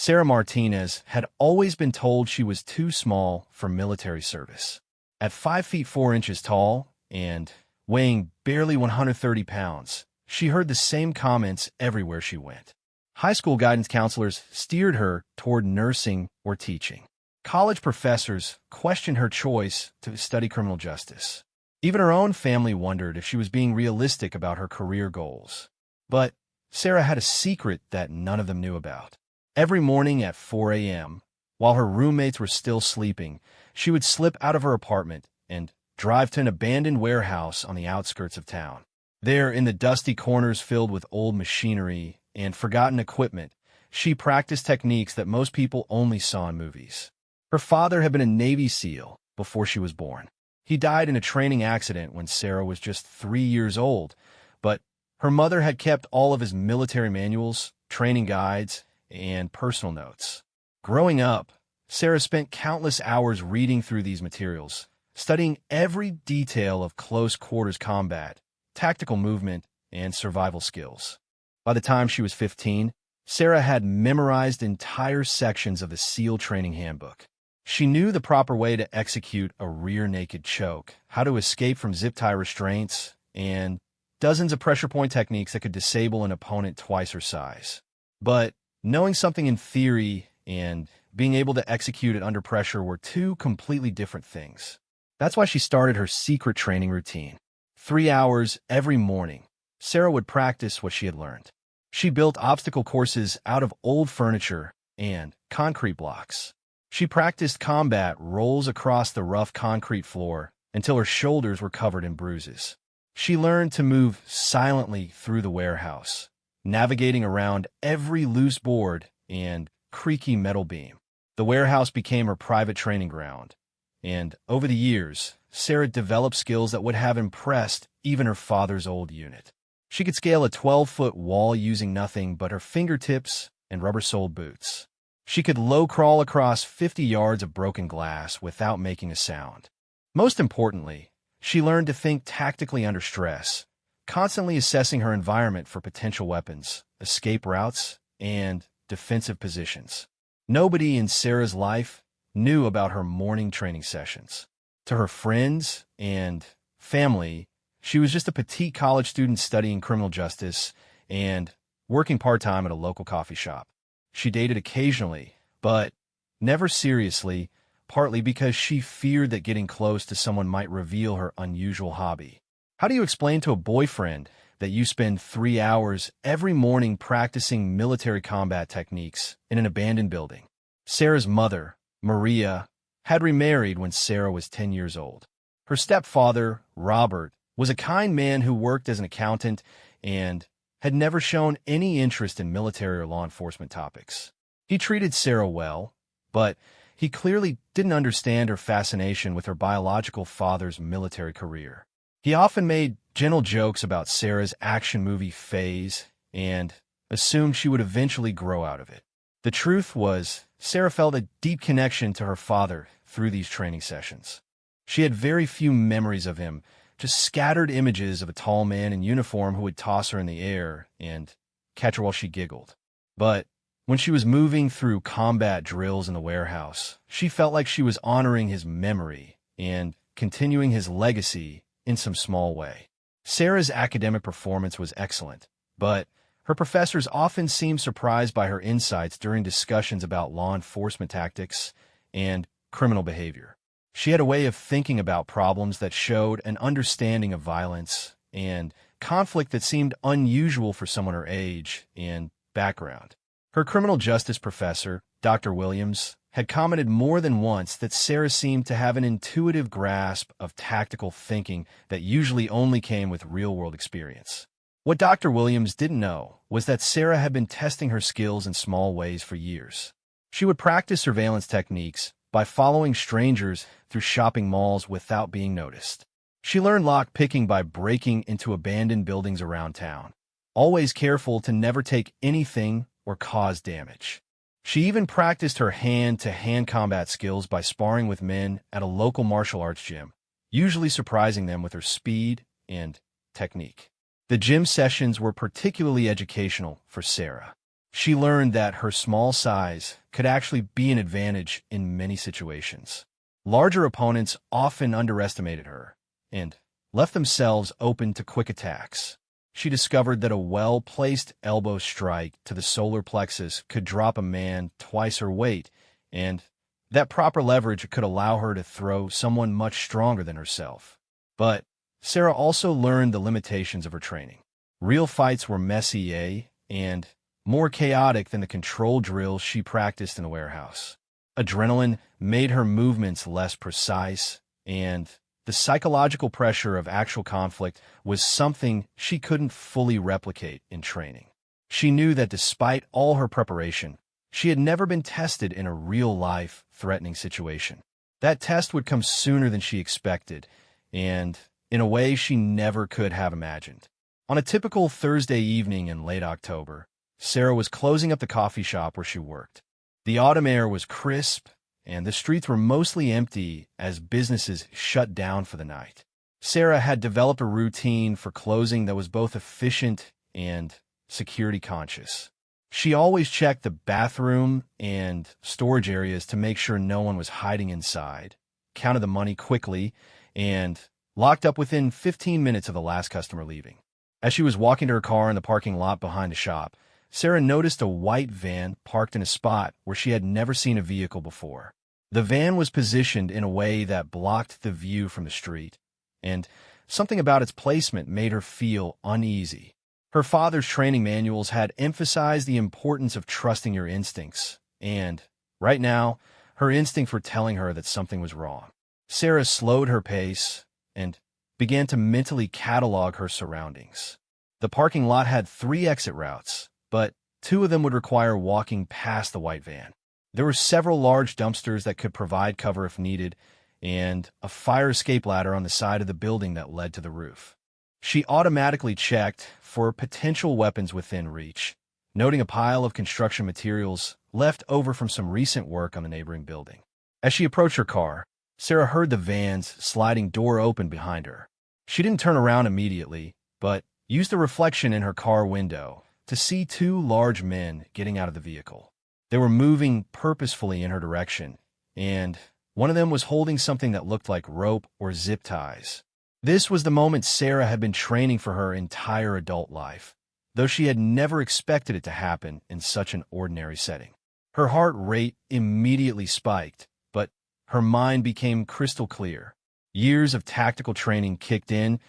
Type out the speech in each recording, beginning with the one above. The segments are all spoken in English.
Sarah Martinez had always been told she was too small for military service. At 5 feet 4 inches tall and weighing barely 130 pounds, she heard the same comments everywhere she went. High school guidance counselors steered her toward nursing or teaching. College professors questioned her choice to study criminal justice. Even her own family wondered if she was being realistic about her career goals. But Sarah had a secret that none of them knew about. Every morning at 4 a.m., while her roommates were still sleeping, she would slip out of her apartment and drive to an abandoned warehouse on the outskirts of town. There, in the dusty corners filled with old machinery and forgotten equipment, she practiced techniques that most people only saw in movies. Her father had been a Navy SEAL before she was born. He died in a training accident when Sarah was just 3 years old, but her mother had kept all of his military manuals, training guides, and personal notes. Growing up, Sarah spent countless hours reading through these materials, studying every detail of close-quarters combat, tactical movement, and survival skills. By the time she was 15, Sarah had memorized entire sections of the SEAL Training Handbook. She knew the proper way to execute a rear naked choke, how to escape from zip-tie restraints, and dozens of pressure point techniques that could disable an opponent twice her size. But knowing something in theory and being able to execute it under pressure were two completely different things. That's why she started her secret training routine. 3 hours every morning, Sarah would practice what she had learned. She built obstacle courses out of old furniture and concrete blocks. She practiced combat rolls across the rough concrete floor until her shoulders were covered in bruises. She learned to move silently through the warehouse, navigating around every loose board and creaky metal beam. The warehouse became her private training ground, and over the years, Sarah developed skills that would have impressed even her father's old unit. She could scale a 12-foot wall using nothing but her fingertips and rubber-soled boots. She could low-crawl across 50 yards of broken glass without making a sound. Most importantly, she learned to think tactically under stress, constantly assessing her environment for potential weapons, escape routes, and defensive positions. Nobody in Sarah's life knew about her morning training sessions. To her friends and family, she was just a petite college student studying criminal justice and working part-time at a local coffee shop. She dated occasionally, but never seriously, partly because she feared that getting close to someone might reveal her unusual hobby. How do you explain to a boyfriend that you spend 3 hours every morning practicing military combat techniques in an abandoned building? Sarah's mother, Maria, had remarried when Sarah was 10 years old. Her stepfather, Robert, was a kind man who worked as an accountant and had never shown any interest in military or law enforcement topics. He treated Sarah well, but he clearly didn't understand her fascination with her biological father's military career. He often made gentle jokes about Sarah's action movie phase and assumed she would eventually grow out of it. The truth was, Sarah felt a deep connection to her father through these training sessions. She had very few memories of him, just scattered images of a tall man in uniform who would toss her in the air and catch her while she giggled. But when she was moving through combat drills in the warehouse, she felt like she was honoring his memory and continuing his legacy in some small way. Sarah's academic performance was excellent, but her professors often seemed surprised by her insights during discussions about law enforcement tactics and criminal behavior. She had a way of thinking about problems that showed an understanding of violence and conflict that seemed unusual for someone her age and background. Her criminal justice professor, Dr. Williams, had commented more than once that Sarah seemed to have an intuitive grasp of tactical thinking that usually only came with real-world experience. What Dr. Williams didn't know was that Sarah had been testing her skills in small ways for years. She would practice surveillance techniques by following strangers through shopping malls without being noticed. She learned lock-picking by breaking into abandoned buildings around town, always careful to never take anything or cause damage. She even practiced her hand-to-hand combat skills by sparring with men at a local martial arts gym, usually surprising them with her speed and technique. The gym sessions were particularly educational for Sarah. She learned that her small size could actually be an advantage in many situations. Larger opponents often underestimated her and left themselves open to quick attacks. She discovered that a well-placed elbow strike to the solar plexus could drop a man twice her weight, and that proper leverage could allow her to throw someone much stronger than herself. But Sarah also learned the limitations of her training. Real fights were messy, and more chaotic than the control drills she practiced in the warehouse. Adrenaline made her movements less precise, and the psychological pressure of actual conflict was something she couldn't fully replicate in training. She knew that despite all her preparation, she had never been tested in a real-life, threatening situation. That test would come sooner than she expected, and in a way she never could have imagined. On a typical Thursday evening in late October, Sarah was closing up the coffee shop where she worked. The autumn air was crisp, and the streets were mostly empty as businesses shut down for the night. Sarah had developed a routine for closing that was both efficient and security-conscious. She always checked the bathroom and storage areas to make sure no one was hiding inside, counted the money quickly, and locked up within 15 minutes of the last customer leaving. As she was walking to her car in the parking lot behind the shop, Sarah noticed a white van parked in a spot where she had never seen a vehicle before. The van was positioned in a way that blocked the view from the street, and something about its placement made her feel uneasy. Her father's training manuals had emphasized the importance of trusting your instincts, and, right now, her instincts were telling her that something was wrong. Sarah slowed her pace and began to mentally catalog her surroundings. The parking lot had 3 exit routes, but 2 of them would require walking past the white van. There were several large dumpsters that could provide cover if needed, and a fire escape ladder on the side of the building that led to the roof. She automatically checked for potential weapons within reach, noting a pile of construction materials left over from some recent work on the neighboring building. As she approached her car, Sarah heard the van's sliding door open behind her. She didn't turn around immediately, but used the reflection in her car window to see 2 large men getting out of the vehicle. They were moving purposefully in her direction, and one of them was holding something that looked like rope or zip ties. This was the moment Sarah had been training for her entire adult life, though she had never expected it to happen in such an ordinary setting. Her heart rate immediately spiked, but her mind became crystal clear. Years of tactical training kicked in,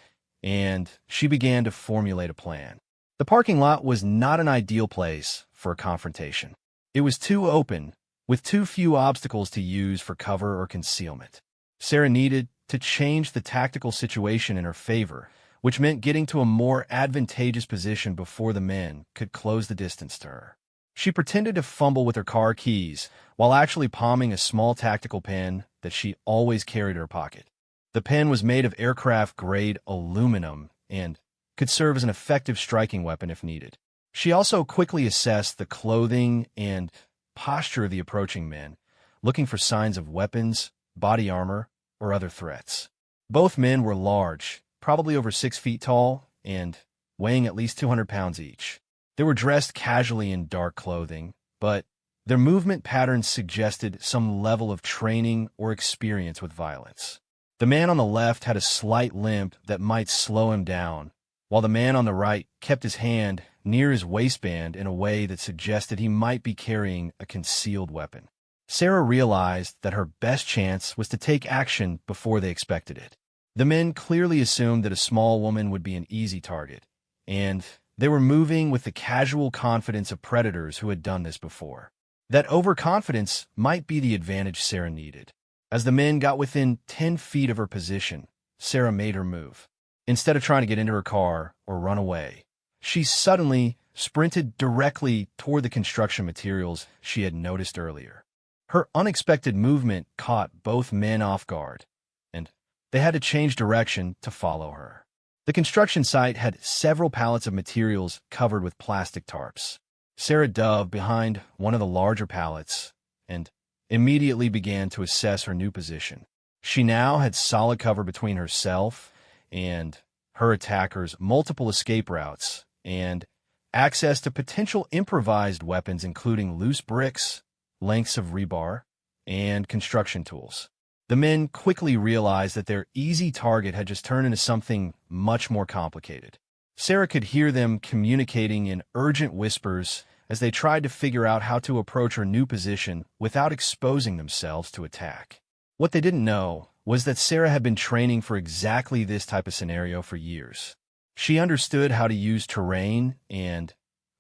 and she began to formulate a plan. The parking lot was not an ideal place for a confrontation. It was too open, with too few obstacles to use for cover or concealment. Sarah needed to change the tactical situation in her favor, which meant getting to a more advantageous position before the men could close the distance to her. She pretended to fumble with her car keys while actually palming a small tactical pen that she always carried in her pocket. The pen was made of aircraft-grade aluminum and could serve as an effective striking weapon if needed. She also quickly assessed the clothing and posture of the approaching men, looking for signs of weapons, body armor, or other threats. Both men were large, probably over 6 feet tall, and weighing at least 200 pounds each. They were dressed casually in dark clothing, but their movement patterns suggested some level of training or experience with violence. The man on the left had a slight limp that might slow him down, while the man on the right kept his hand near his waistband in a way that suggested he might be carrying a concealed weapon. Sarah realized that her best chance was to take action before they expected it. The men clearly assumed that a small woman would be an easy target, and they were moving with the casual confidence of predators who had done this before. That overconfidence might be the advantage Sarah needed. As the men got within 10 feet of her position, Sarah made her move. Instead of trying to get into her car or run away, she suddenly sprinted directly toward the construction materials she had noticed earlier. Her unexpected movement caught both men off guard, and they had to change direction to follow her. The construction site had several pallets of materials covered with plastic tarps. Sarah dove behind one of the larger pallets and immediately began to assess her new position. She now had solid cover between herself and her attackers, multiple escape routes, and access to potential improvised weapons including loose bricks, lengths of rebar, and construction tools. The men quickly realized that their easy target had just turned into something much more complicated. Sarah could hear them communicating in urgent whispers as they tried to figure out how to approach her new position without exposing themselves to attack. What they didn't know was that Sarah had been training for exactly this type of scenario for years. She understood how to use terrain and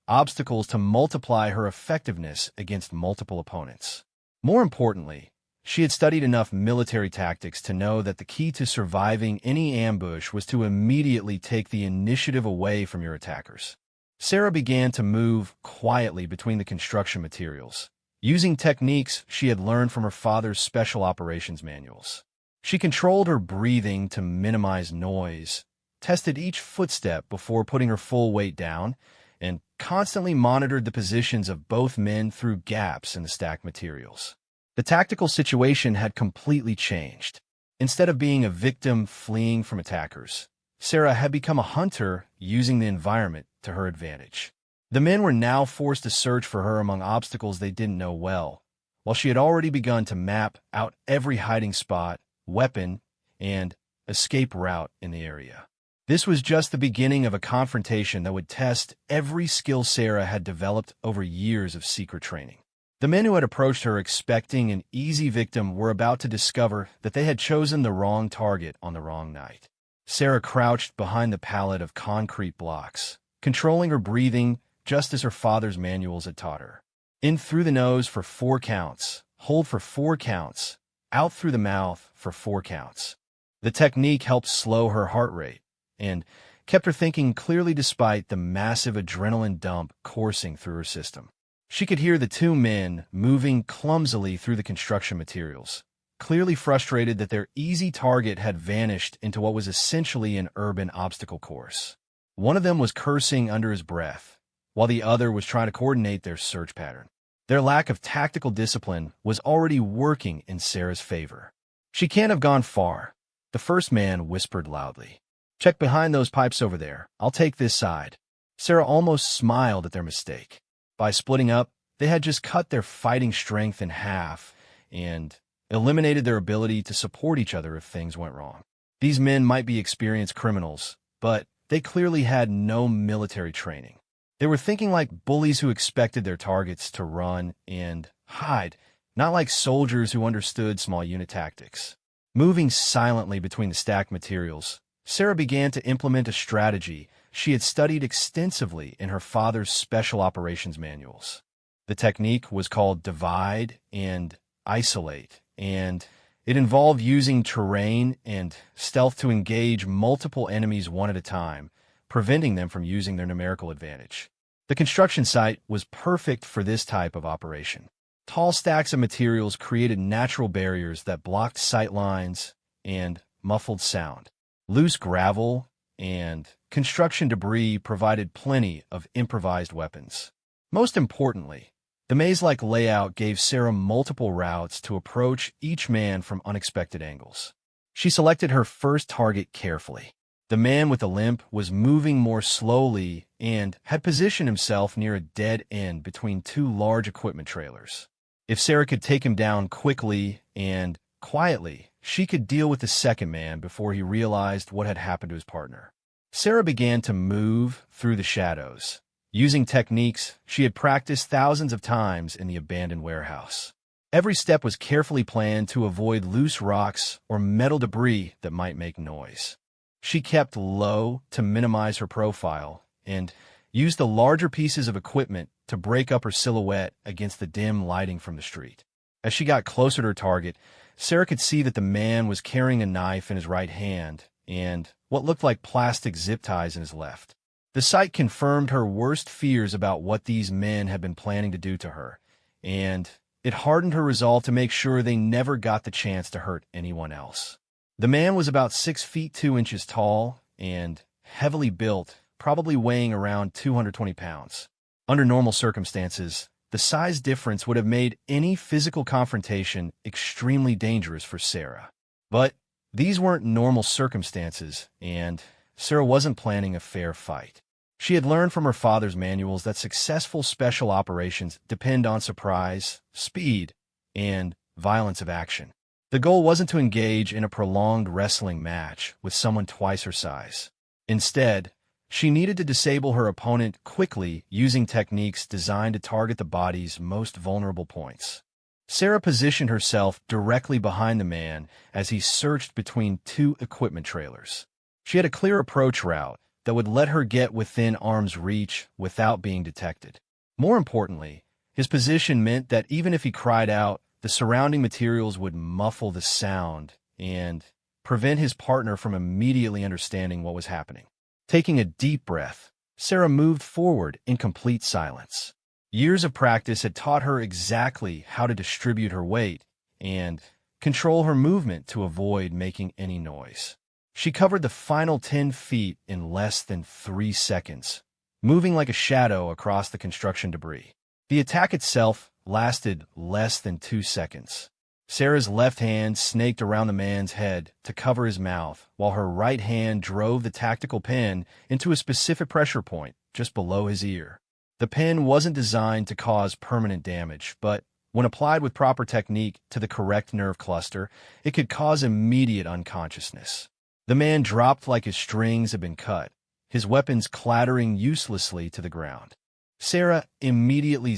obstacles to multiply her effectiveness against multiple opponents. More importantly, she had studied enough military tactics to know that the key to surviving any ambush was to immediately take the initiative away from your attackers. Sarah began to move quietly between the construction materials, using techniques she had learned from her father's special operations manuals. She controlled her breathing to minimize noise, tested each footstep before putting her full weight down, and constantly monitored the positions of both men through gaps in the stacked materials. The tactical situation had completely changed. Instead of being a victim fleeing from attackers, Sarah had become a hunter using the environment to her advantage. The men were now forced to search for her among obstacles they didn't know well, while she had already begun to map out every hiding spot, weapon, and escape route in the area. This was just the beginning of a confrontation that would test every skill Sarah had developed over years of secret training. The men who had approached her expecting an easy victim were about to discover that they had chosen the wrong target on the wrong night. Sarah crouched behind the pallet of concrete blocks, controlling her breathing just as her father's manuals had taught her. In through the nose for 4 counts, hold for 4 counts, out through the mouth for 4 counts. The technique helped slow her heart rate and kept her thinking clearly despite the massive adrenaline dump coursing through her system. She could hear the 2 men moving clumsily through the construction materials, clearly frustrated that their easy target had vanished into what was essentially an urban obstacle course. One of them was cursing under his breath, while the other was trying to coordinate their search pattern. Their lack of tactical discipline was already working in Sarah's favor. "She can't have gone far," the first man whispered loudly. "Check behind those pipes over there. I'll take this side." Sarah almost smiled at their mistake. By splitting up, they had just cut their fighting strength in half and eliminated their ability to support each other if things went wrong. These men might be experienced criminals, but they clearly had no military training. They were thinking like bullies who expected their targets to run and hide, not like soldiers who understood small unit tactics. Moving silently between the stacked materials, Sarah began to implement a strategy she had studied extensively in her father's special operations manuals. The technique was called divide and isolate, and it involved using terrain and stealth to engage multiple enemies one at a time, preventing them from using their numerical advantage. The construction site was perfect for this type of operation. Tall stacks of materials created natural barriers that blocked sight lines and muffled sound. Loose gravel and construction debris provided plenty of improvised weapons. Most importantly, the maze-like layout gave Sarah multiple routes to approach each man from unexpected angles. She selected her first target carefully. The man with the limp was moving more slowly and had positioned himself near a dead end between 2 large equipment trailers. If Sarah could take him down quickly and quietly, she could deal with the second man before he realized what had happened to his partner. Sarah began to move through the shadows, using techniques she had practiced thousands of times in the abandoned warehouse. Every step was carefully planned to avoid loose rocks or metal debris that might make noise. She kept low to minimize her profile and used the larger pieces of equipment to break up her silhouette against the dim lighting from the street. As she got closer to her target, Sarah could see that the man was carrying a knife in his right hand and what looked like plastic zip ties in his left. The sight confirmed her worst fears about what these men had been planning to do to her, and it hardened her resolve to make sure they never got the chance to hurt anyone else. The man was about 6 feet 2 inches tall and heavily built, probably weighing around 220 pounds. Under normal circumstances, the size difference would have made any physical confrontation extremely dangerous for Sarah. But these weren't normal circumstances, and Sarah wasn't planning a fair fight. She had learned from her father's manuals that successful special operations depend on surprise, speed, and violence of action. The goal wasn't to engage in a prolonged wrestling match with someone twice her size. Instead, she needed to disable her opponent quickly using techniques designed to target the body's most vulnerable points. Sarah positioned herself directly behind the man as he searched between two equipment trailers. She had a clear approach route that would let her get within arm's reach without being detected. More importantly, his position meant that even if he cried out, the surrounding materials would muffle the sound and prevent his partner from immediately understanding what was happening. Taking a deep breath, Sarah moved forward in complete silence. Years of practice had taught her exactly how to distribute her weight and control her movement to avoid making any noise. She covered the final 10 feet in less than 3 seconds, moving like a shadow across the construction debris. The attack itself lasted less than 2 seconds. Sarah's left hand snaked around the man's head to cover his mouth, while her right hand drove the tactical pin into a specific pressure point just below his ear. The pin wasn't designed to cause permanent damage, but when applied with proper technique to the correct nerve cluster, it could cause immediate unconsciousness. The man dropped like his strings had been cut, his weapons clattering uselessly to the ground. Sarah immediately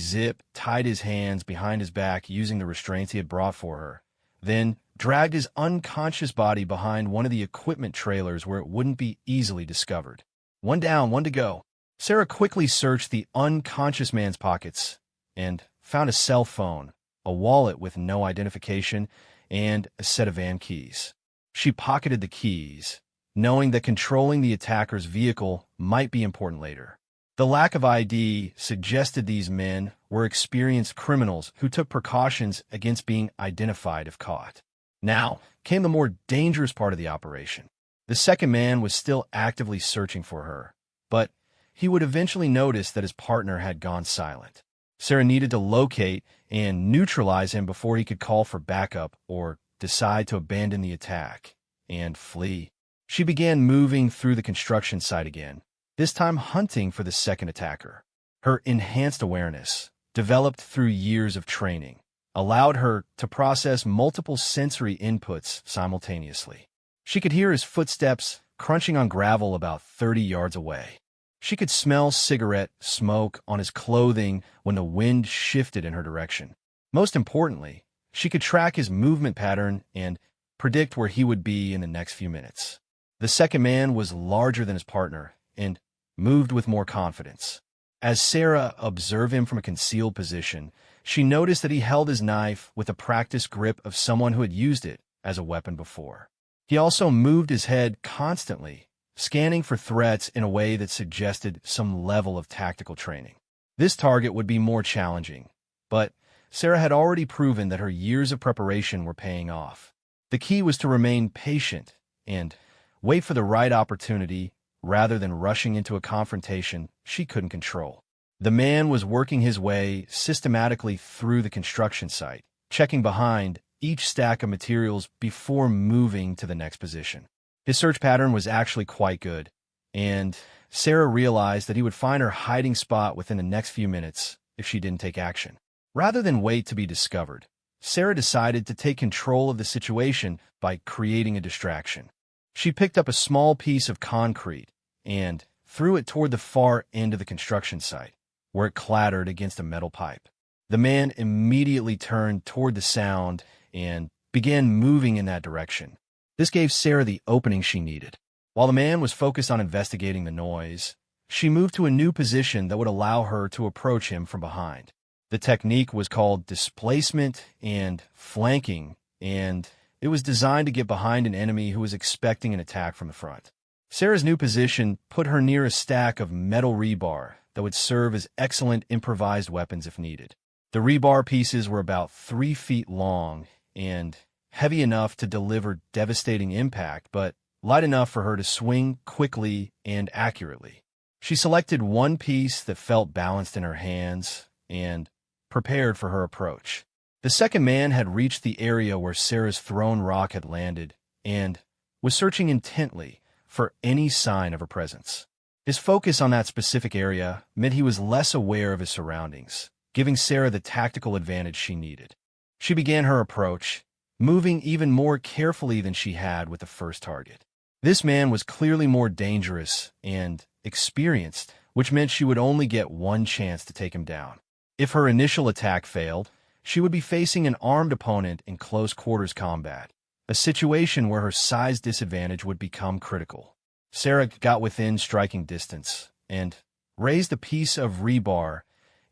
tied his hands behind his back using the restraints he had brought for her, then dragged his unconscious body behind one of the equipment trailers where it wouldn't be easily discovered. One down, one to go. Sarah quickly searched the unconscious man's pockets and found a cell phone, a wallet with no identification, and a set of van keys. She pocketed the keys, knowing that controlling the attacker's vehicle might be important later. The lack of ID suggested these men were experienced criminals who took precautions against being identified if caught. Now came the more dangerous part of the operation. The second man was still actively searching for her, but he would eventually notice that his partner had gone silent. Sarah needed to locate and neutralize him before he could call for backup or decide to abandon the attack and flee. She began moving through the construction site again, this time hunting for the second attacker. Her enhanced awareness, developed through years of training, allowed her to process multiple sensory inputs simultaneously. She could hear his footsteps crunching on gravel about 30 yards away. She could smell cigarette smoke on his clothing when the wind shifted in her direction. Most importantly, she could track his movement pattern and predict where he would be in the next few minutes. The second man was larger than his partner and moved with more confidence. As Sarah observed him from a concealed position, she noticed that he held his knife with a practiced grip of someone who had used it as a weapon before. He also moved his head constantly, scanning for threats in a way that suggested some level of tactical training. This target would be more challenging, but Sarah had already proven that her years of preparation were paying off. The key was to remain patient and wait for the right opportunity rather than rushing into a confrontation she couldn't control. The man was working his way systematically through the construction site, checking behind each stack of materials before moving to the next position. His search pattern was actually quite good, and Sarah realized that he would find her hiding spot within the next few minutes if she didn't take action. Rather than wait to be discovered, Sarah decided to take control of the situation by creating a distraction. She picked up a small piece of concrete and threw it toward the far end of the construction site, where it clattered against a metal pipe. The man immediately turned toward the sound and began moving in that direction. This gave Sarah the opening she needed. While the man was focused on investigating the noise, she moved to a new position that would allow her to approach him from behind. The technique was called displacement and flanking, and it was designed to get behind an enemy who was expecting an attack from the front. Sarah's new position put her near a stack of metal rebar that would serve as excellent improvised weapons if needed. The rebar pieces were about 3 feet long and heavy enough to deliver devastating impact, but light enough for her to swing quickly and accurately. She selected one piece that felt balanced in her hands and prepared for her approach. The second man had reached the area where Sarah's thrown rock had landed and was searching intently for any sign of her presence. His focus on that specific area meant he was less aware of his surroundings, giving Sarah the tactical advantage she needed. She began her approach, moving even more carefully than she had with the first target. This man was clearly more dangerous and experienced, which meant she would only get one chance to take him down. If her initial attack failed, she would be facing an armed opponent in close quarters combat, a situation where her size disadvantage would become critical. Sarah got within striking distance and raised a piece of rebar,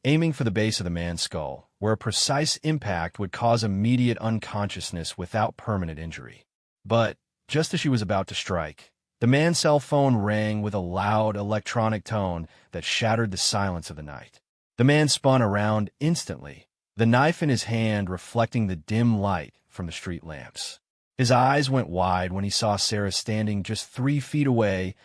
aiming for the base of the man's skull, where a precise impact would cause immediate unconsciousness without permanent injury. But just as she was about to strike, the man's cell phone rang with a loud electronic tone that shattered the silence of the night. The man spun around instantly, the knife in his hand reflecting the dim light from the street lamps. His eyes went wide when he saw Sarah standing just 3 feet away,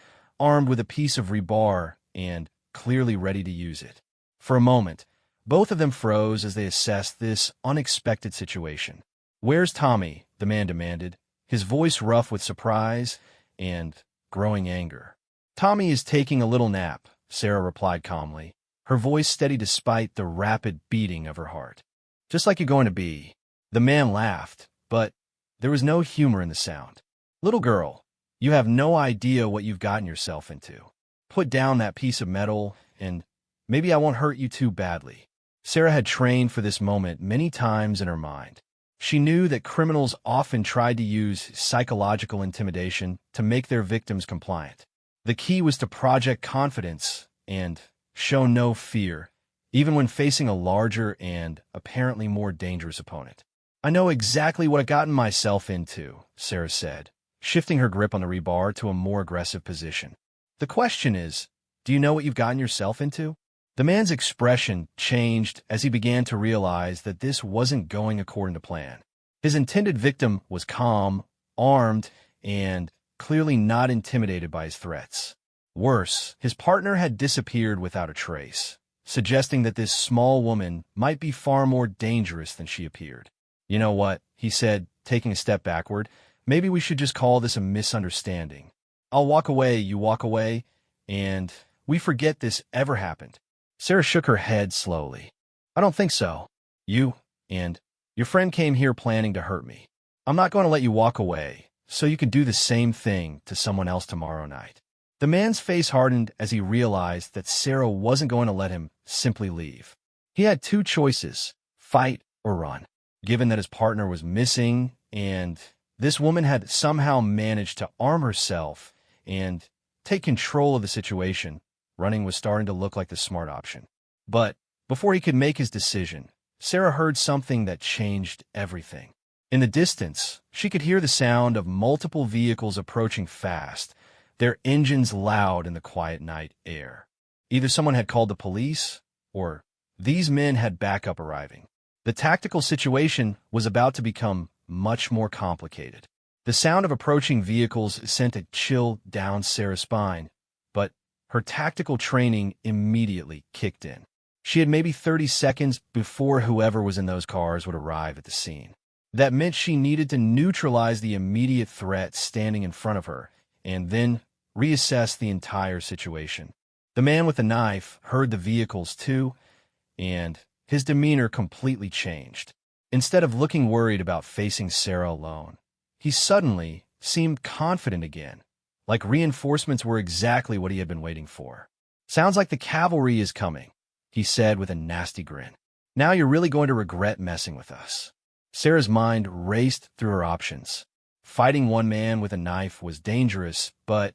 armed with a piece of rebar and clearly ready to use it. For a moment, both of them froze as they assessed this unexpected situation. "Where's Tommy?" the man demanded, his voice rough with surprise and growing anger. "Tommy is taking a little nap," Sarah replied calmly, her voice steady despite the rapid beating of her heart. "Just like you're going to be." The man laughed, but there was no humor in the sound. "Little girl, you have no idea what you've gotten yourself into. Put down that piece of metal, and maybe I won't hurt you too badly." Sarah had trained for this moment many times in her mind. She knew that criminals often tried to use psychological intimidation to make their victims compliant. The key was to project confidence and show no fear, even when facing a larger and apparently more dangerous opponent. "I know exactly what I've gotten myself into," Sarah said, shifting her grip on the rebar to a more aggressive position. "The question is, do you know what you've gotten yourself into?" The man's expression changed as he began to realize that this wasn't going according to plan. His intended victim was calm, armed, and clearly not intimidated by his threats. Worse, his partner had disappeared without a trace, suggesting that this small woman might be far more dangerous than she appeared. "You know what?" he said, taking a step backward. "Maybe we should just call this a misunderstanding. I'll walk away, you walk away, and we forget this ever happened." Sarah shook her head slowly. "I don't think so. You and your friend came here planning to hurt me. I'm not going to let you walk away, so you can do the same thing to someone else tomorrow night." The man's face hardened as he realized that Sarah wasn't going to let him simply leave. He had two choices, fight or run. Given that his partner was missing and this woman had somehow managed to arm herself and take control of the situation, running was starting to look like the smart option. But before he could make his decision, Sarah heard something that changed everything. In the distance, she could hear the sound of multiple vehicles approaching fast, their engines loud in the quiet night air. Either someone had called the police, or these men had backup arriving. The tactical situation was about to become much more complicated. The sound of approaching vehicles sent a chill down Sarah's spine, but her tactical training immediately kicked in. She had maybe 30 seconds before whoever was in those cars would arrive at the scene. That meant she needed to neutralize the immediate threat standing in front of her, and then reassess the entire situation. The man with the knife heard the vehicles too, and his demeanor completely changed. Instead of looking worried about facing Sarah alone, he suddenly seemed confident again, like reinforcements were exactly what he had been waiting for. "Sounds like the cavalry is coming," he said with a nasty grin. "Now you're really going to regret messing with us." Sarah's mind raced through her options. Fighting one man with a knife was dangerous, but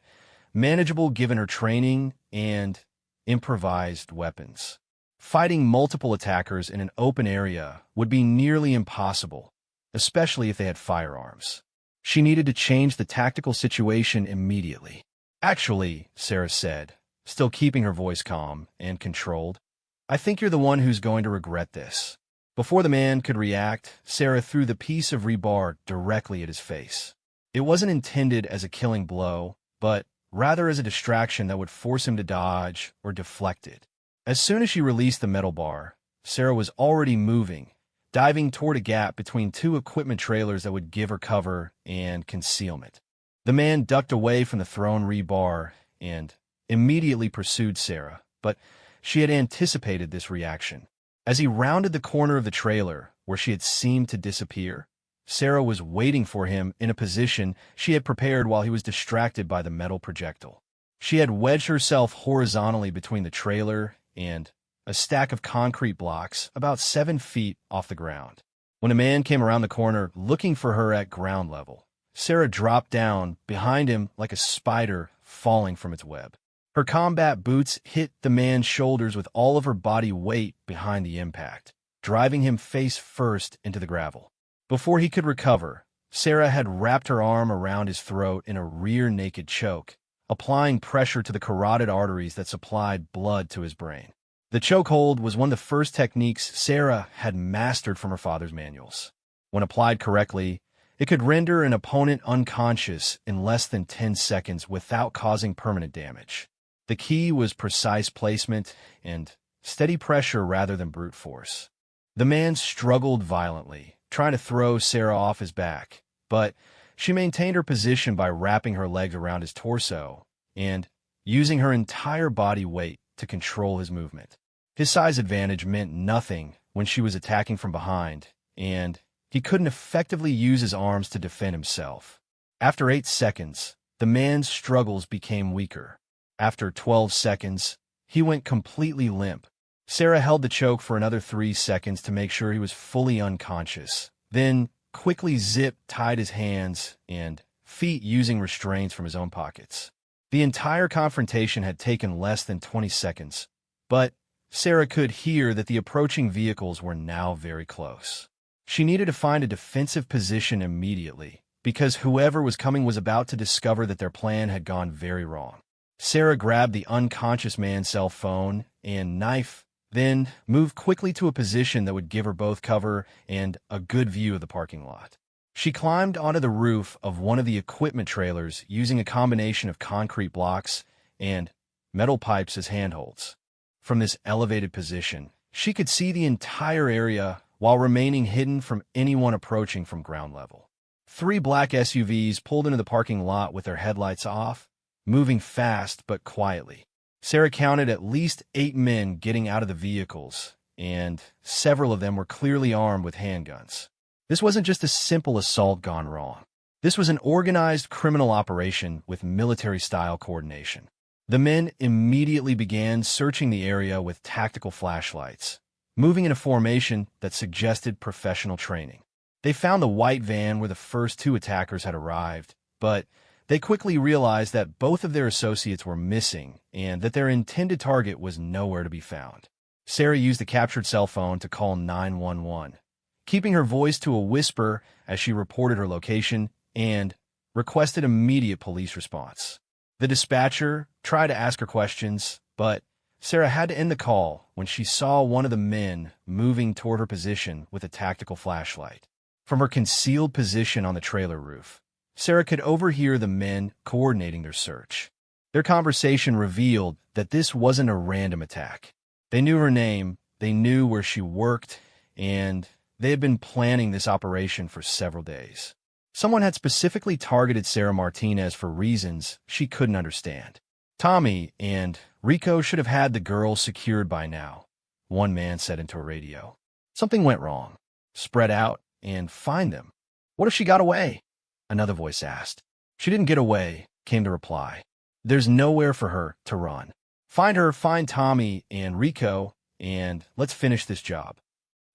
manageable given her training and improvised weapons. Fighting multiple attackers in an open area would be nearly impossible, especially if they had firearms. She needed to change the tactical situation immediately. "Actually," Sarah said, still keeping her voice calm and controlled, "I think you're the one who's going to regret this." Before the man could react, Sarah threw the piece of rebar directly at his face. It wasn't intended as a killing blow, but rather as a distraction that would force him to dodge or deflect it. As soon as she released the metal bar, Sarah was already moving, diving toward a gap between two equipment trailers that would give her cover and concealment. The man ducked away from the thrown rebar and immediately pursued Sarah, but she had anticipated this reaction. As he rounded the corner of the trailer, where she had seemed to disappear, Sarah was waiting for him in a position she had prepared while he was distracted by the metal projectile. She had wedged herself horizontally between the trailer and a stack of concrete blocks about 7 feet off the ground. When a man came around the corner looking for her at ground level, Sarah dropped down behind him like a spider falling from its web. Her combat boots hit the man's shoulders with all of her body weight behind the impact, driving him face first into the gravel. Before he could recover, Sarah had wrapped her arm around his throat in a rear-naked choke, applying pressure to the carotid arteries that supplied blood to his brain. The chokehold was one of the first techniques Sarah had mastered from her father's manuals. When applied correctly, it could render an opponent unconscious in less than 10 seconds without causing permanent damage. The key was precise placement and steady pressure rather than brute force. The man struggled violently, trying to throw Sarah off his back, but she maintained her position by wrapping her legs around his torso and using her entire body weight to control his movement. His size advantage meant nothing when she was attacking from behind, and he couldn't effectively use his arms to defend himself. After 8 seconds, the man's struggles became weaker. After 12 seconds, he went completely limp. Sarah held the choke for another 3 seconds to make sure he was fully unconscious, then quickly zip-tied his hands and feet using restraints from his own pockets. The entire confrontation had taken less than 20 seconds, but Sarah could hear that the approaching vehicles were now very close. She needed to find a defensive position immediately, because whoever was coming was about to discover that their plan had gone very wrong. Sarah grabbed the unconscious man's cell phone and knife, then moved quickly to a position that would give her both cover and a good view of the parking lot. She climbed onto the roof of one of the equipment trailers using a combination of concrete blocks and metal pipes as handholds. From this elevated position, she could see the entire area while remaining hidden from anyone approaching from ground level. 3 black SUVs pulled into the parking lot with their headlights off, moving fast but quietly. Sarah counted at least 8 men getting out of the vehicles, and several of them were clearly armed with handguns. This wasn't just a simple assault gone wrong. This was an organized criminal operation with military-style coordination. The men immediately began searching the area with tactical flashlights, moving in a formation that suggested professional training. They found the white van where the first 2 attackers had arrived, but they quickly realized that both of their associates were missing and that their intended target was nowhere to be found. Sarah used the captured cell phone to call 911, keeping her voice to a whisper as she reported her location and requested immediate police response. The dispatcher tried to ask her questions, but Sarah had to end the call when she saw one of the men moving toward her position with a tactical flashlight. From her concealed position on the trailer roof, Sarah could overhear the men coordinating their search. Their conversation revealed that this wasn't a random attack. They knew her name, they knew where she worked, and they had been planning this operation for several days. Someone had specifically targeted Sarah Martinez for reasons she couldn't understand. Tommy and Rico should have had the girls secured by now, one man said into a radio. Something went wrong. Spread out and find them. What if she got away? Another voice asked. She didn't get away, came the reply. There's nowhere for her to run. Find her, find Tommy and Rico, and let's finish this job.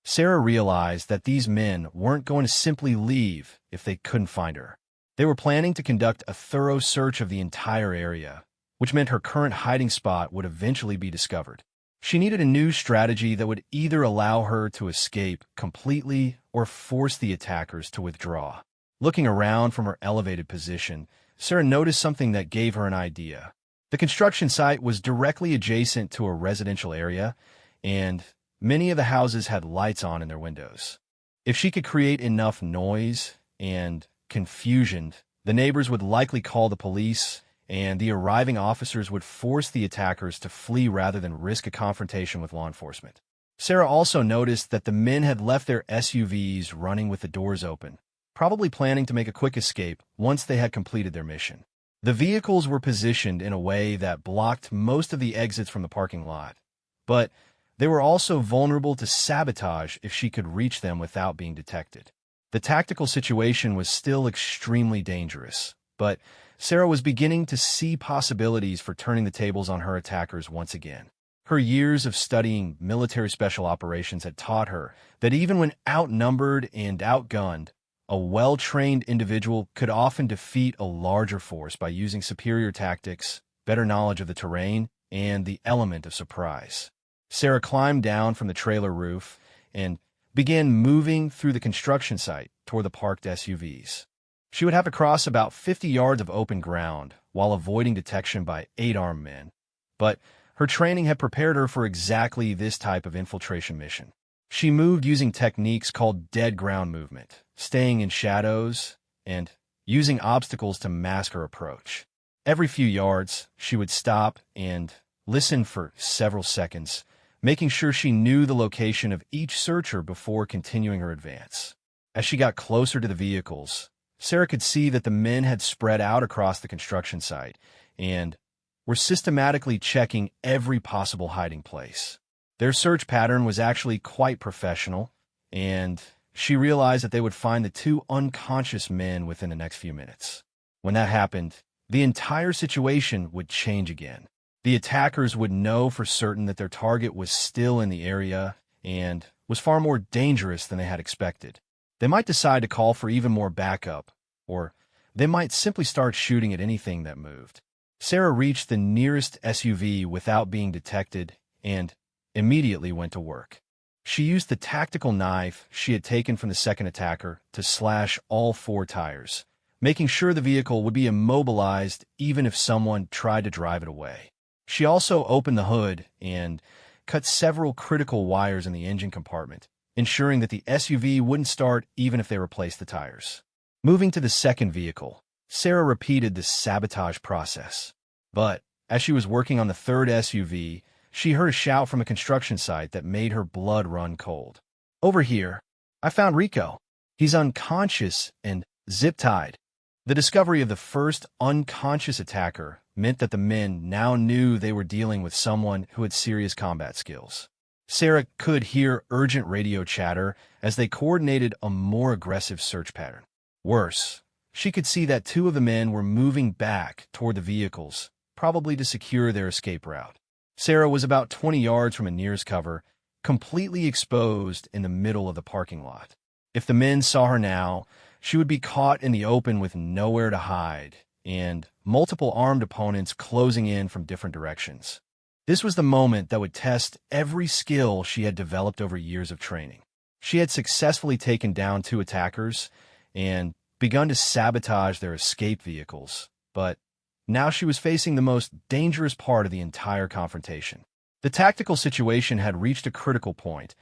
Sarah realized that these men weren't going to simply leave if they couldn't find her. They were planning to conduct a thorough search of the entire area, which meant her current hiding spot would eventually be discovered. She needed a new strategy that would either allow her to escape completely or force the attackers to withdraw. Looking around from her elevated position, Sarah noticed something that gave her an idea. The construction site was directly adjacent to a residential area, and many of the houses had lights on in their windows. If she could create enough noise and confusion, the neighbors would likely call the police, and the arriving officers would force the attackers to flee rather than risk a confrontation with law enforcement. Sarah also noticed that the men had left their SUVs running with the doors open, probably planning to make a quick escape once they had completed their mission. The vehicles were positioned in a way that blocked most of the exits from the parking lot, but they were also vulnerable to sabotage if she could reach them without being detected. The tactical situation was still extremely dangerous, but Sarah was beginning to see possibilities for turning the tables on her attackers once again. Her years of studying military special operations had taught her that even when outnumbered and outgunned, a well-trained individual could often defeat a larger force by using superior tactics, better knowledge of the terrain, and the element of surprise. Sarah climbed down from the trailer roof and began moving through the construction site toward the parked SUVs. She would have to cross about 50 yards of open ground while avoiding detection by 8 armed men, but her training had prepared her for exactly this type of infiltration mission. She moved using techniques called dead ground movement, staying in shadows and using obstacles to mask her approach. Every few yards, she would stop and listen for several seconds, making sure she knew the location of each searcher before continuing her advance. As she got closer to the vehicles, Sarah could see that the men had spread out across the construction site and were systematically checking every possible hiding place. Their search pattern was actually quite professional, and she realized that they would find the 2 unconscious men within the next few minutes. When that happened, the entire situation would change again. The attackers would know for certain that their target was still in the area and was far more dangerous than they had expected. They might decide to call for even more backup, or they might simply start shooting at anything that moved. Sarah reached the nearest SUV without being detected and immediately went to work. She used the tactical knife she had taken from the second attacker to slash all 4 tires, making sure the vehicle would be immobilized even if someone tried to drive it away. She also opened the hood and cut several critical wires in the engine compartment, ensuring that the SUV wouldn't start even if they replaced the tires. Moving to the second vehicle, Sarah repeated the sabotage process. But as she was working on the third SUV, she heard a shout from a construction site that made her blood run cold. "Over here, I found Rico. He's unconscious and zip-tied." The discovery of the first unconscious attacker meant that the men now knew they were dealing with someone who had serious combat skills. Sarah could hear urgent radio chatter as they coordinated a more aggressive search pattern. Worse, she could see that 2 of the men were moving back toward the vehicles, probably to secure their escape route. Sarah was about 20 yards from a nearest cover, completely exposed in the middle of the parking lot. If the men saw her now, she would be caught in the open with nowhere to hide, and multiple armed opponents closing in from different directions. This was the moment that would test every skill she had developed over years of training. She had successfully taken down 2 attackers and begun to sabotage their escape vehicles, but now she was facing the most dangerous part of the entire confrontation. The tactical situation had reached a critical point,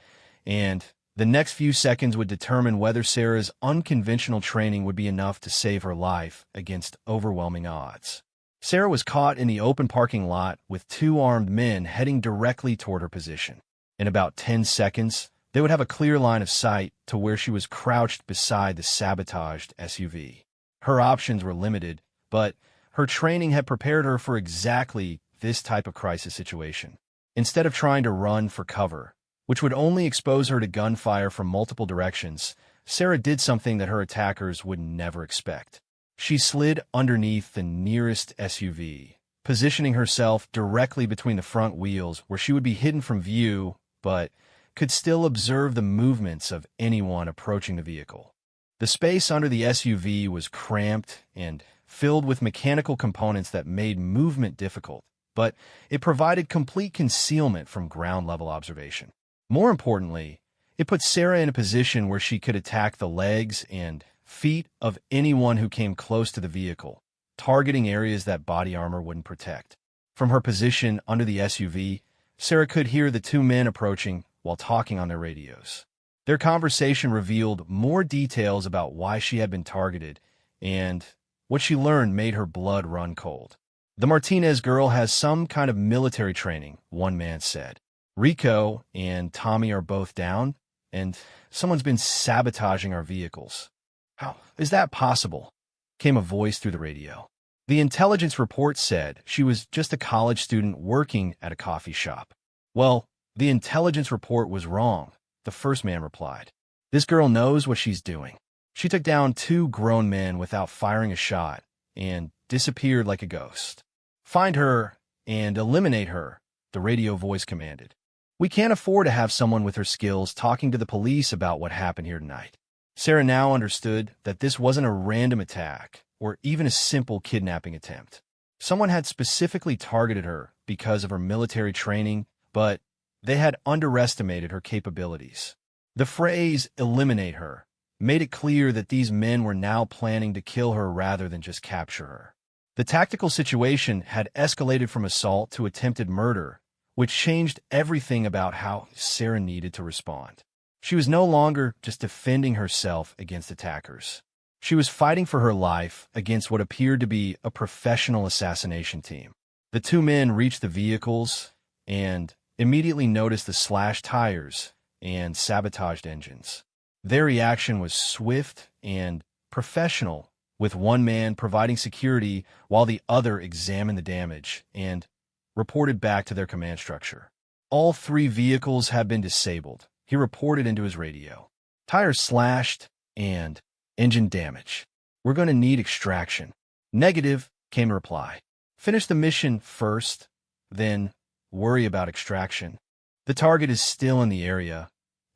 and the next few seconds would determine whether Sarah's unconventional training would be enough to save her life against overwhelming odds. Sarah was caught in the open parking lot with 2 armed men heading directly toward her position. In about 10 seconds, they would have a clear line of sight to where she was crouched beside the sabotaged SUV. Her options were limited, but her training had prepared her for exactly this type of crisis situation. Instead of trying to run for cover, which would only expose her to gunfire from multiple directions, Sarah did something that her attackers would never expect. She slid underneath the nearest SUV, positioning herself directly between the front wheels where she would be hidden from view, but could still observe the movements of anyone approaching the vehicle. The space under the SUV was cramped and filled with mechanical components that made movement difficult, but it provided complete concealment from ground-level observation. More importantly, it put Sarah in a position where she could attack the legs and feet of anyone who came close to the vehicle, targeting areas that body armor wouldn't protect. From her position under the SUV, Sarah could hear the 2 men approaching while talking on their radios. Their conversation revealed more details about why she had been targeted, and what she learned made her blood run cold. "The Martinez girl has some kind of military training," one man said. "Rico and Tommy are both down, and someone's been sabotaging our vehicles." "How is that possible?" came a voice through the radio. The intelligence report said she was just a college student working at a coffee shop. Well, the intelligence report was wrong, the first man replied. This girl knows what she's doing. She took down 2 grown men without firing a shot and disappeared like a ghost. Find her and eliminate her, the radio voice commanded. We can't afford to have someone with her skills talking to the police about what happened here tonight. Sarah now understood that this wasn't a random attack or even a simple kidnapping attempt. Someone had specifically targeted her because of her military training, but they had underestimated her capabilities. The phrase, eliminate her, made it clear that these men were now planning to kill her rather than just capture her. The tactical situation had escalated from assault to attempted murder, which changed everything about how Sarah needed to respond. She was no longer just defending herself against attackers. She was fighting for her life against what appeared to be a professional assassination team. The 2 men reached the vehicles and immediately noticed the slashed tires and sabotaged engines. Their reaction was swift and professional, with one man providing security while the other examined the damage and reported back to their command structure. All 3 vehicles had been disabled, he reported into his radio. Tires slashed and engine damage. We're going to need extraction. Negative, came a reply. Finish the mission first, then worry about extraction. The target is still in the area,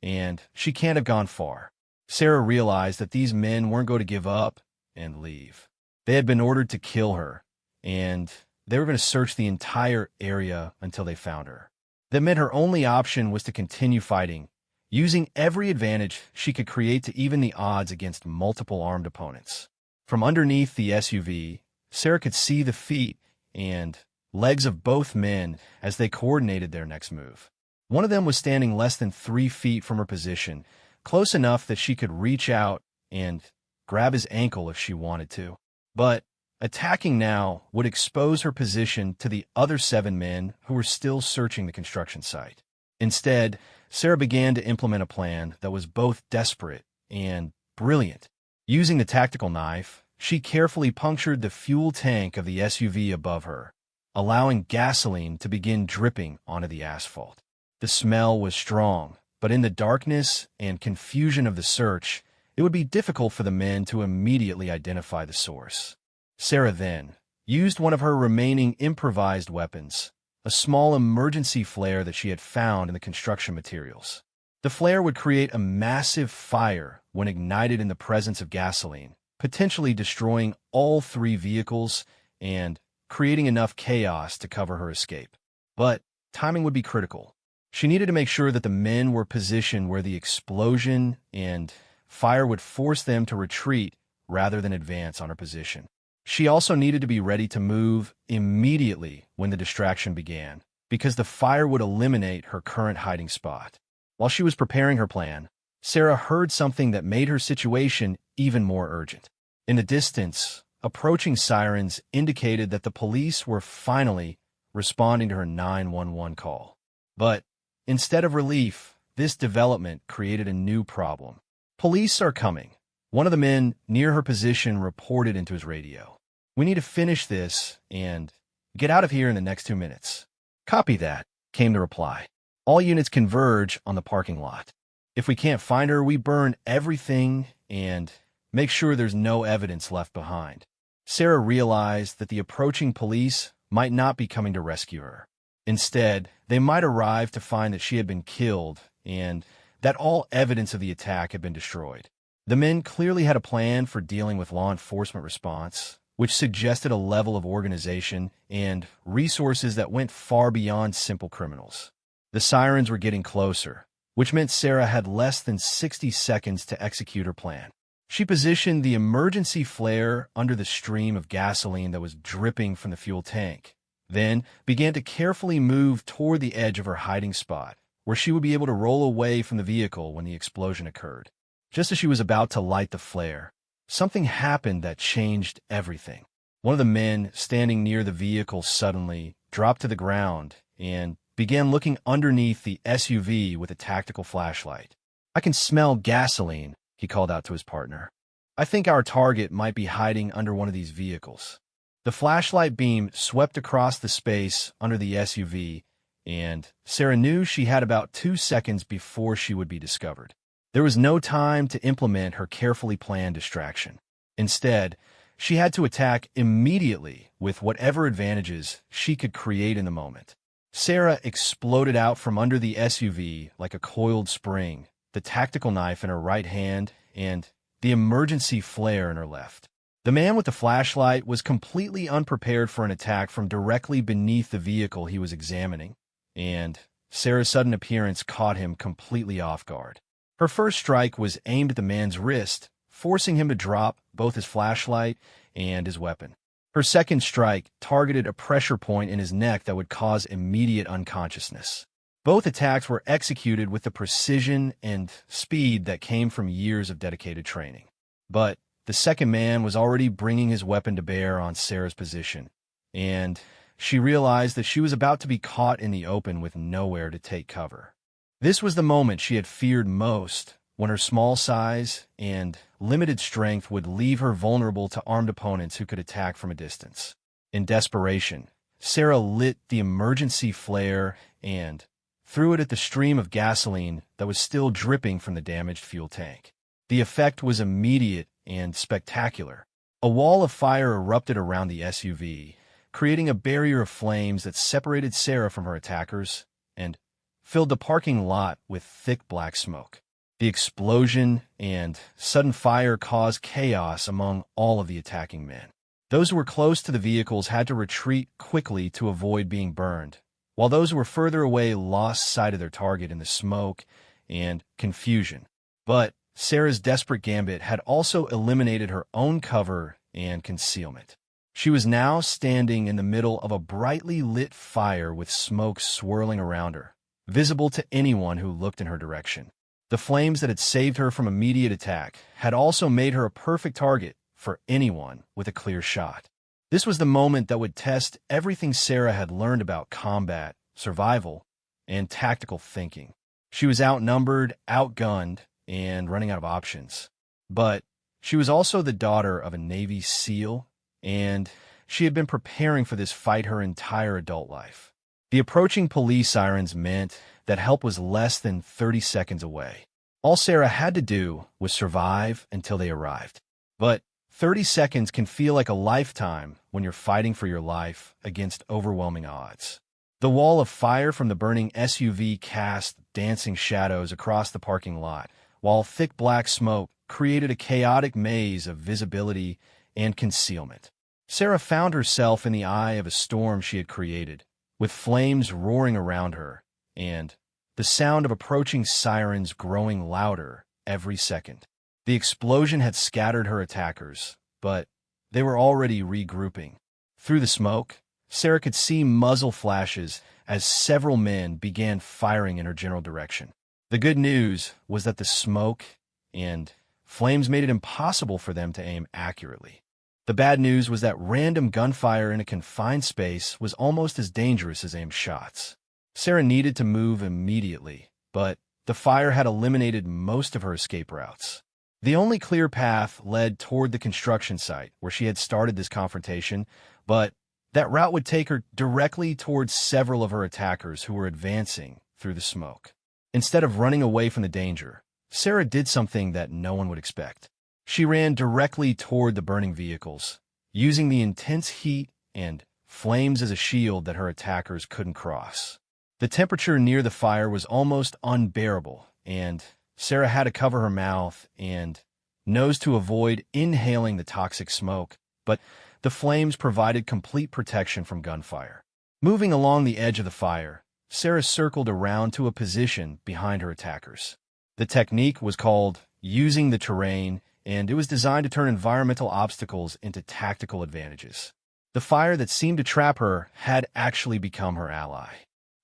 and she can't have gone far. Sarah realized that these men weren't going to give up and leave. They had been ordered to kill her, and they were going to search the entire area until they found her. That meant her only option was to continue fighting, using every advantage she could create to even the odds against multiple armed opponents. From underneath the SUV, Sarah could see the feet and legs of both men as they coordinated their next move. One of them was standing less than 3 feet from her position, close enough that she could reach out and grab his ankle if she wanted to. But attacking now would expose her position to the other 7 men who were still searching the construction site. Instead, Sarah began to implement a plan that was both desperate and brilliant. Using the tactical knife, she carefully punctured the fuel tank of the SUV above her, allowing gasoline to begin dripping onto the asphalt. The smell was strong, but in the darkness and confusion of the search, it would be difficult for the men to immediately identify the source. Sarah then used one of her remaining improvised weapons, a small emergency flare that she had found in the construction materials. The flare would create a massive fire when ignited in the presence of gasoline, potentially destroying all 3 vehicles and creating enough chaos to cover her escape. But timing would be critical. She needed to make sure that the men were positioned where the explosion and fire would force them to retreat rather than advance on her position. She also needed to be ready to move immediately when the distraction began, because the fire would eliminate her current hiding spot. While she was preparing her plan, Sarah heard something that made her situation even more urgent. In the distance, approaching sirens indicated that the police were finally responding to her 911 call. But instead of relief, this development created a new problem. Police are coming. One of the men near her position reported into his radio. We need to finish this and get out of here in the next 2 minutes. Copy that, came the reply. All units converge on the parking lot. If we can't find her, we burn everything and make sure there's no evidence left behind. Sarah realized that the approaching police might not be coming to rescue her. Instead, they might arrive to find that she had been killed and that all evidence of the attack had been destroyed. The men clearly had a plan for dealing with law enforcement response, which suggested a level of organization and resources that went far beyond simple criminals. The sirens were getting closer, which meant Sarah had less than 60 seconds to execute her plan. She positioned the emergency flare under the stream of gasoline that was dripping from the fuel tank, then began to carefully move toward the edge of her hiding spot, where she would be able to roll away from the vehicle when the explosion occurred. Just as she was about to light the flare, something happened that changed everything. One of the men standing near the vehicle suddenly dropped to the ground and began looking underneath the SUV with a tactical flashlight. "I can smell gasoline," he called out to his partner. "I think our target might be hiding under one of these vehicles." The flashlight beam swept across the space under the SUV, and Sarah knew she had about 2 seconds before she would be discovered. There was no time to implement her carefully planned distraction. Instead, she had to attack immediately with whatever advantages she could create in the moment. Sarah exploded out from under the SUV like a coiled spring, the tactical knife in her right hand and the emergency flare in her left. The man with the flashlight was completely unprepared for an attack from directly beneath the vehicle he was examining, and Sarah's sudden appearance caught him completely off guard. Her first strike was aimed at the man's wrist, forcing him to drop both his flashlight and his weapon. Her second strike targeted a pressure point in his neck that would cause immediate unconsciousness. Both attacks were executed with the precision and speed that came from years of dedicated training. But the second man was already bringing his weapon to bear on Sarah's position, and she realized that she was about to be caught in the open with nowhere to take cover. This was the moment she had feared most, when her small size and limited strength would leave her vulnerable to armed opponents who could attack from a distance. In desperation, Sarah lit the emergency flare and threw it at the stream of gasoline that was still dripping from the damaged fuel tank. The effect was immediate and spectacular. A wall of fire erupted around the SUV, creating a barrier of flames that separated Sarah from her attackers and filled the parking lot with thick black smoke. The explosion and sudden fire caused chaos among all of the attacking men. Those who were close to the vehicles had to retreat quickly to avoid being burned, while those who were further away lost sight of their target in the smoke and confusion. But Sarah's desperate gambit had also eliminated her own cover and concealment. She was now standing in the middle of a brightly lit fire with smoke swirling around her, visible to anyone who looked in her direction. The flames that had saved her from immediate attack had also made her a perfect target for anyone with a clear shot. This was the moment that would test everything Sarah had learned about combat, survival, and tactical thinking. She was outnumbered, outgunned, and running out of options. But she was also the daughter of a Navy SEAL, and she had been preparing for this fight her entire adult life. The approaching police sirens meant that help was less than 30 seconds away. All Sarah had to do was survive until they arrived. But 30 seconds can feel like a lifetime when you're fighting for your life against overwhelming odds. The wall of fire from the burning SUV cast dancing shadows across the parking lot, while thick black smoke created a chaotic maze of visibility and concealment. Sarah found herself in the eye of a storm she had created, with flames roaring around her, and the sound of approaching sirens growing louder every second. The explosion had scattered her attackers, but they were already regrouping. Through the smoke, Sarah could see muzzle flashes as several men began firing in her general direction. The good news was that the smoke and flames made it impossible for them to aim accurately. The bad news was that random gunfire in a confined space was almost as dangerous as aimed shots. Sarah needed to move immediately, but the fire had eliminated most of her escape routes. The only clear path led toward the construction site where she had started this confrontation, but that route would take her directly towards several of her attackers who were advancing through the smoke. Instead of running away from the danger, Sarah did something that no one would expect. She ran directly toward the burning vehicles, using the intense heat and flames as a shield that her attackers couldn't cross. The temperature near the fire was almost unbearable, and Sarah had to cover her mouth and nose to avoid inhaling the toxic smoke, but the flames provided complete protection from gunfire. Moving along the edge of the fire, Sarah circled around to a position behind her attackers. The technique was called using the terrain, and it was designed to turn environmental obstacles into tactical advantages. The fire that seemed to trap her had actually become her ally.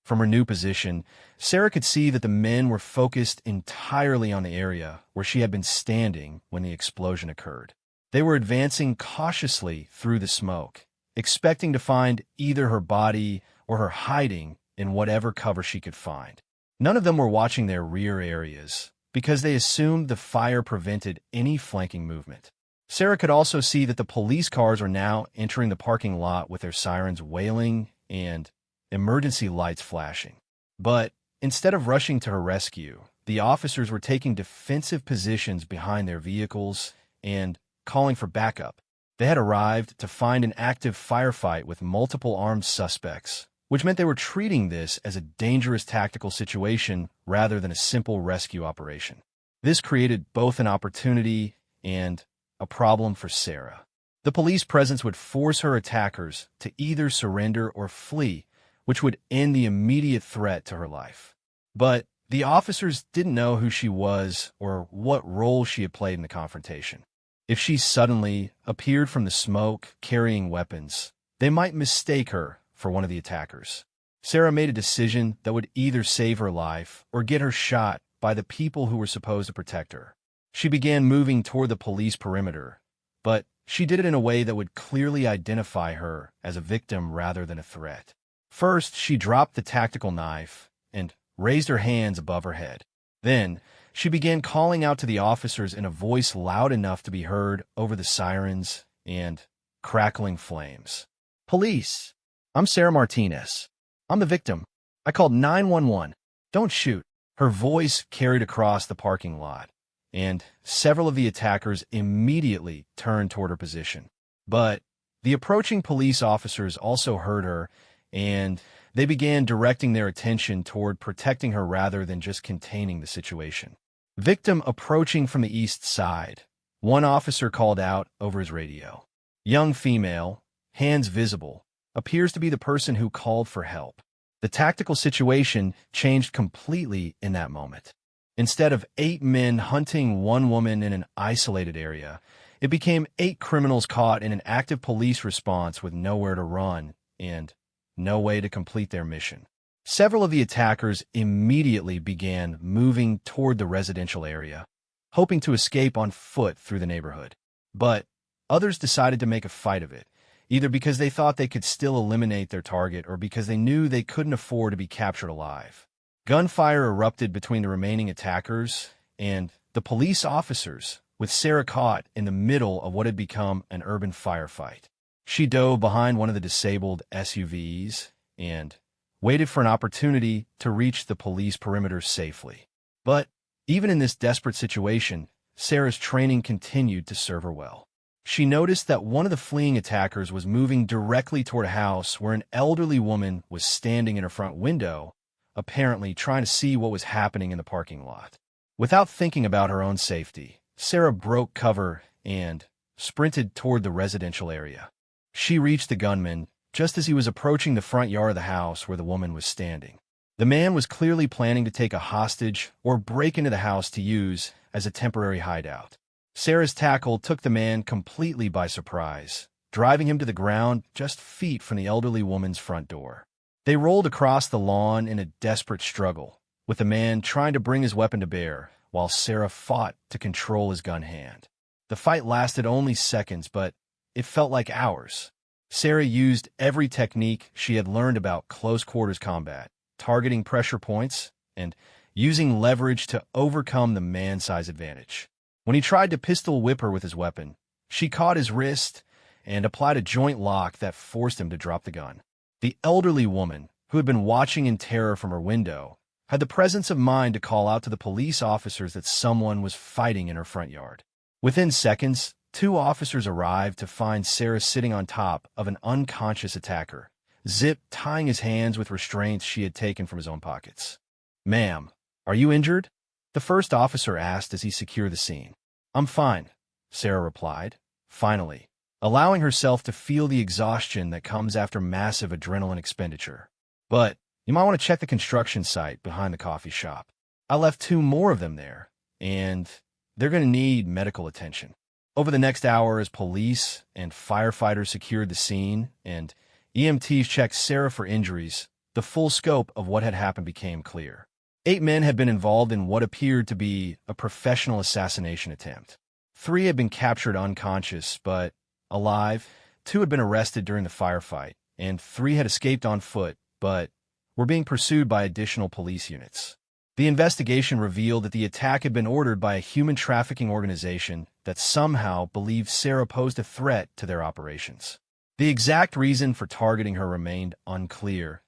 From her new position, Sarah could see that the men were focused entirely on the area where she had been standing when the explosion occurred. They were advancing cautiously through the smoke, expecting to find either her body or her hiding in whatever cover she could find. None of them were watching their rear areas because they assumed the fire prevented any flanking movement. Sarah could also see that the police cars were now entering the parking lot with their sirens wailing and emergency lights flashing. But instead of rushing to her rescue, the officers were taking defensive positions behind their vehicles and calling for backup. They had arrived to find an active firefight with multiple armed suspects, which meant they were treating this as a dangerous tactical situation rather than a simple rescue operation. This created both an opportunity and a problem for Sarah. The police presence would force her attackers to either surrender or flee, which would end the immediate threat to her life. But the officers didn't know who she was or what role she had played in the confrontation. If she suddenly appeared from the smoke carrying weapons, they might mistake her for one of the attackers. Sarah made a decision that would either save her life or get her shot by the people who were supposed to protect her. She began moving toward the police perimeter, but she did it in a way that would clearly identify her as a victim rather than a threat. First, she dropped the tactical knife and raised her hands above her head. Then, she began calling out to the officers in a voice loud enough to be heard over the sirens and crackling flames. "Police! I'm Sarah Martinez. I'm the victim. I called 911. Don't shoot." Her voice carried across the parking lot, and several of the attackers immediately turned toward her position. But the approaching police officers also heard her, and they began directing their attention toward protecting her rather than just containing the situation. "Victim approaching from the east side," one officer called out over his radio. "Young female, hands visible, appears to be the person who called for help." The tactical situation changed completely in that moment. Instead of 8 men hunting one woman in an isolated area, it became 8 criminals caught in an active police response with nowhere to run and no way to complete their mission. Several of the attackers immediately began moving toward the residential area, hoping to escape on foot through the neighborhood. But others decided to make a fight of it, either because they thought they could still eliminate their target or because they knew they couldn't afford to be captured alive. Gunfire erupted between the remaining attackers and the police officers, with Sarah caught in the middle of what had become an urban firefight. She dove behind one of the disabled SUVs and waited for an opportunity to reach the police perimeter safely. But even in this desperate situation, Sarah's training continued to serve her well. She noticed that one of the fleeing attackers was moving directly toward a house where an elderly woman was standing in her front window, apparently trying to see what was happening in the parking lot. Without thinking about her own safety, Sarah broke cover and sprinted toward the residential area. She reached the gunman just as he was approaching the front yard of the house where the woman was standing. The man was clearly planning to take a hostage or break into the house to use as a temporary hideout. Sarah's tackle took the man completely by surprise, driving him to the ground just feet from the elderly woman's front door. They rolled across the lawn in a desperate struggle, with the man trying to bring his weapon to bear, while Sarah fought to control his gun hand. The fight lasted only seconds, but it felt like hours. Sarah used every technique she had learned about close-quarters combat, targeting pressure points and using leverage to overcome the man-size advantage. When he tried to pistol whip her with his weapon, she caught his wrist and applied a joint lock that forced him to drop the gun. The elderly woman, who had been watching in terror from her window, had the presence of mind to call out to the police officers that someone was fighting in her front yard. Within seconds, 2 officers arrived to find Sarah sitting on top of an unconscious attacker, Zip tying his hands with restraints she had taken from his own pockets. "Ma'am, are you injured?" the first officer asked as he secured the scene. "I'm fine," Sarah replied, finally, allowing herself to feel the exhaustion that comes after massive adrenaline expenditure. "But you might want to check the construction site behind the coffee shop. I left 2 more of them there, and they're going to need medical attention." Over the next hour, as police and firefighters secured the scene and EMTs checked Sarah for injuries, the full scope of what had happened became clear. 8 men had been involved in what appeared to be a professional assassination attempt. 3 had been captured unconscious but alive, 2 had been arrested during the firefight, and 3 had escaped on foot but were being pursued by additional police units. The investigation revealed that the attack had been ordered by a human trafficking organization that that somehow believed Sarah posed a threat to their operations. The exact reason for targeting her remained unclear,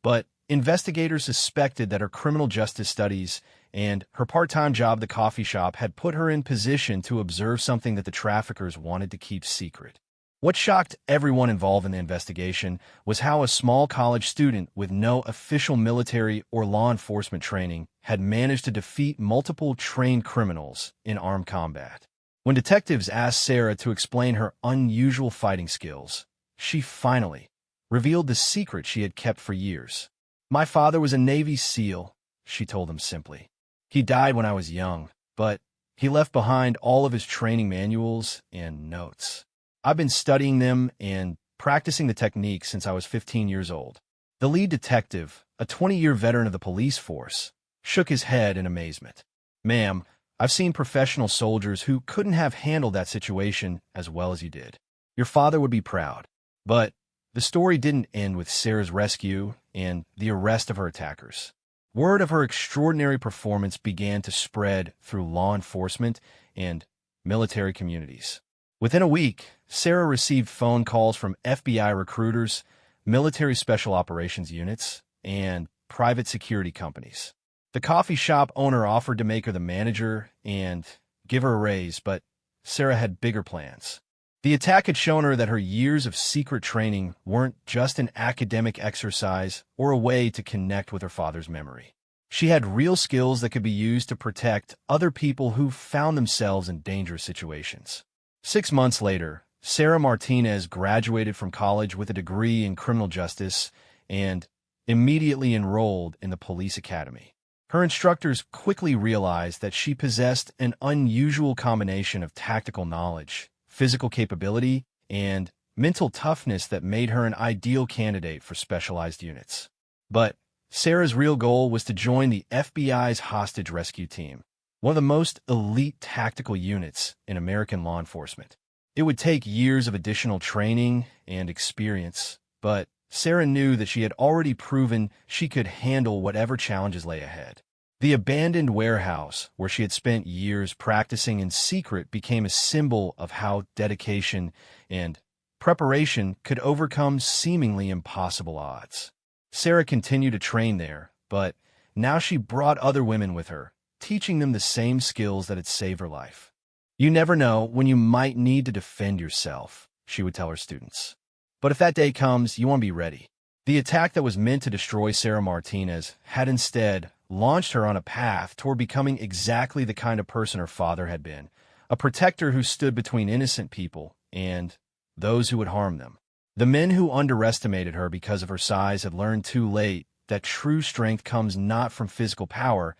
but investigators suspected that her criminal justice studies and her part-time job at the coffee shop had put her in position to observe something that the traffickers wanted to keep secret. What shocked everyone involved in the investigation was how a small college student with no official military or law enforcement training had managed to defeat multiple trained criminals in armed combat. When detectives asked Sarah to explain her unusual fighting skills, she finally revealed the secret she had kept for years. "My father was a Navy SEAL," she told them simply. "He died when I was young, but he left behind all of his training manuals and notes. I've been studying them and practicing the techniques since I was 15 years old." The lead detective, a 20-year veteran of the police force, shook his head in amazement. "Ma'am, I've seen professional soldiers who couldn't have handled that situation as well as you did. Your father would be proud." But the story didn't end with Sarah's rescue and the arrest of her attackers. Word of her extraordinary performance began to spread through law enforcement and military communities. Within a week, Sarah received phone calls from FBI recruiters, military special operations units, and private security companies. The coffee shop owner offered to make her the manager and give her a raise, but Sarah had bigger plans. The attack had shown her that her years of secret training weren't just an academic exercise or a way to connect with her father's memory. She had real skills that could be used to protect other people who found themselves in dangerous situations. 6 months later, Sarah Martinez graduated from college with a degree in criminal justice and immediately enrolled in the police academy. Her instructors quickly realized that she possessed an unusual combination of tactical knowledge, physical capability, and mental toughness that made her an ideal candidate for specialized units. But Sarah's real goal was to join the FBI's hostage rescue team, one of the most elite tactical units in American law enforcement. It would take years of additional training and experience, but Sarah knew that she had already proven she could handle whatever challenges lay ahead. The abandoned warehouse, where she had spent years practicing in secret, became a symbol of how dedication and preparation could overcome seemingly impossible odds. Sarah continued to train there, but now she brought other women with her, teaching them the same skills that had saved her life. "You never know when you might need to defend yourself," she would tell her students. "But if that day comes, you want to be ready." The attack that was meant to destroy Sarah Martinez had instead launched her on a path toward becoming exactly the kind of person her father had been, a protector who stood between innocent people and those who would harm them. The men who underestimated her because of her size had learned too late that true strength comes not from physical power,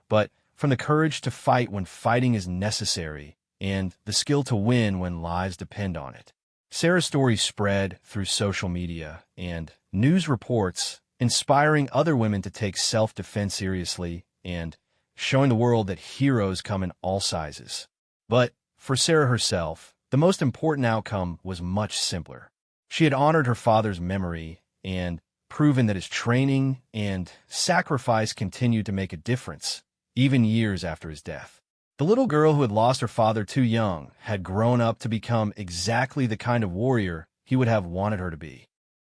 but from the courage to fight when fighting is necessary and the skill to win when lives depend on it. Sarah's story spread through social media and news reports, inspiring other women to take self-defense seriously and showing the world that heroes come in all sizes. But for Sarah herself, the most important outcome was much simpler. She had honored her father's memory and proven that his training and sacrifice continued to make a difference, even years after his death. The little girl who had lost her father too young had grown up to become exactly the kind of warrior he would have wanted her to be.